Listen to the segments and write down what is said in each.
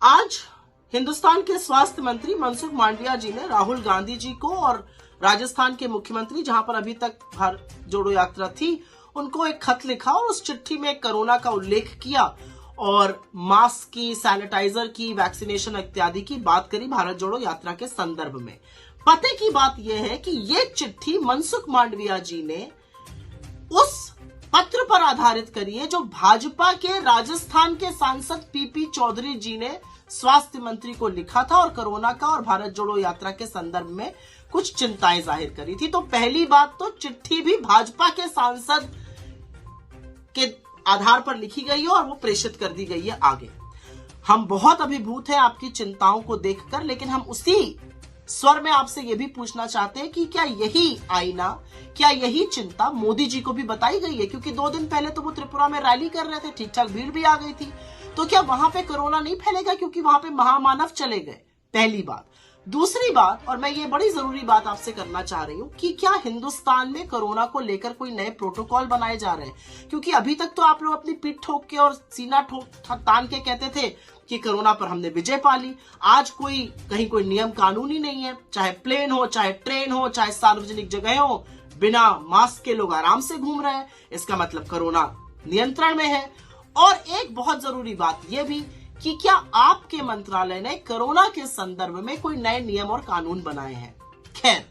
आज हिंदुस्तान के स्वास्थ्य मंत्री मनसुख मांडविया जी ने राहुल गांधी जी को और राजस्थान के मुख्यमंत्री, जहां पर अभी तक भारत जोड़ो यात्रा थी, उनको एक खत लिखा और उस चिट्ठी में कोरोना का उल्लेख किया और मास्क की, सैनिटाइजर की, वैक्सीनेशन इत्यादि की बात करी भारत जोड़ो यात्रा के संदर्भ में। पते की बात यह है कि ये चिट्ठी मनसुख मांडविया जी ने उस पत्र पर आधारित करी है जो भाजपा के राजस्थान के सांसद पीपी चौधरी जी ने स्वास्थ्य मंत्री को लिखा था और कोरोना का और भारत जोड़ो यात्रा के संदर्भ में कुछ चिंताएं जाहिर करी थी। तो पहली बात तो चिट्ठी भी भाजपा के सांसद के आधार पर लिखी गई है और वो प्रेषित कर दी गई है आगे। हम बहुत अभिभूत हैं आपकी चिंताओं को देखकर, लेकिन हम उसी स्वर में आपसे ये भी पूछना चाहते हैं कि क्या यही आईना, क्या यही चिंता मोदी जी को भी बताई गई है? क्योंकि 2 दिन पहले तो वो त्रिपुरा में रैली कर रहे थे, ठीक ठाक भीड़ भी आ गई थी। तो क्या वहां पे कोरोना नहीं फैलेगा क्योंकि वहां पे महामानव चले गए? पहली बात। दूसरी बात, और मैं ये बड़ी जरूरी बात आपसे करना चाह रही हूं कि क्या हिंदुस्तान में कोरोना को लेकर कोई नए प्रोटोकॉल बनाए जा रहे हैं? क्योंकि अभी तक तो आप लोग अपनी पीठ ठोक के और सीना ठोक तान के कहते थे कि कोरोना पर हमने विजय पा ली। आज कहीं कोई नियम कानून ही नहीं है, चाहे प्लेन हो, चाहे ट्रेन हो, चाहे सार्वजनिक जगह हो, बिना मास्क के लोग आराम से घूम रहे हैं। इसका मतलब कोरोना नियंत्रण में है। और एक बहुत जरूरी बात यह भी कि क्या आपके मंत्रालय ने कोरोना के संदर्भ में कोई नए नियम और कानून बनाए हैं? खैर,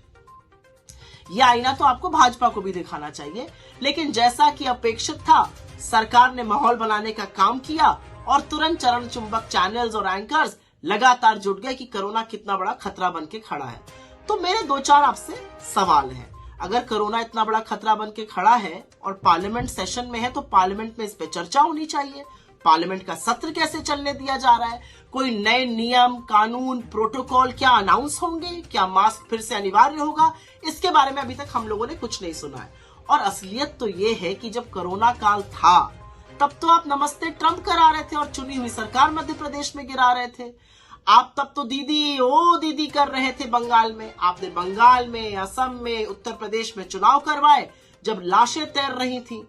यह आईना तो आपको भाजपा को भी दिखाना चाहिए, लेकिन जैसा कि अपेक्षित था, सरकार ने माहौल बनाने का काम किया और तुरंत चरण चुंबक चैनल्स और एंकर्स लगातार जुट गए कि कोरोना कितना बड़ा खतरा बन के खड़ा है। तो मेरे 2-4 आपसे सवाल हैं। अगर कोरोना इतना बड़ा खतरा बन के खड़ा है और पार्लियामेंट सेशन में है, तो पार्लियामेंट में इस पे चर्चा होनी चाहिए। पार्लियामेंट का सत्र कैसे चलने दिया जा रहा है? कोई नए नियम, कानून, प्रोटोकॉल क्या अनाउंस होंगे? क्या मास्क फिर से अनिवार्य होगा? इसके बारे में अभी तक हम लोगों ने कुछ नहीं सुना है। और असलियत तो ये है कि जब कोरोना काल था तब तो आप नमस्ते ट्रंप करा रहे थे और चुनी हुई सरकार मध्य प्रदेश में गिरा रहे थे। आप तब तो दीदी ओ दीदी कर रहे थे बंगाल में। आपने बंगाल में, असम में, उत्तर प्रदेश में चुनाव करवाए जब लाशें तैर रही थी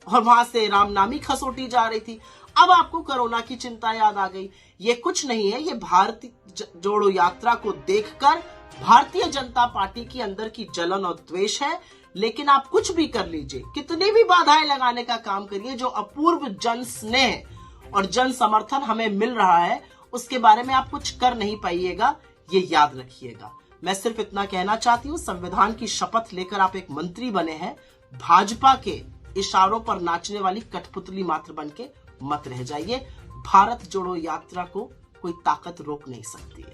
और वहां से रामनामी खसोटी जा रही थी। अब आपको कोरोना की चिंता याद आ गई। ये कुछ नहीं है, ये भारत जोड़ो यात्रा को देखकर भारतीय जनता पार्टी की अंदर की जलन और द्वेष है। लेकिन आप कुछ भी कर लीजिए, कितनी भी बाधाएं लगाने का काम करिए, जो अपूर्व जन स्नेह और जन समर्थन हमें मिल रहा है उसके बारे में आप कुछ कर नहीं पाइएगा, ये याद रखिएगा। मैं सिर्फ इतना कहना चाहती हूँ, संविधान की शपथ लेकर आप एक मंत्री बने हैं, भाजपा के इशारों पर नाचने वाली कठपुतली मात्र बन के मत रह जाइए। भारत जोड़ो यात्रा को कोई ताकत रोक नहीं सकती है।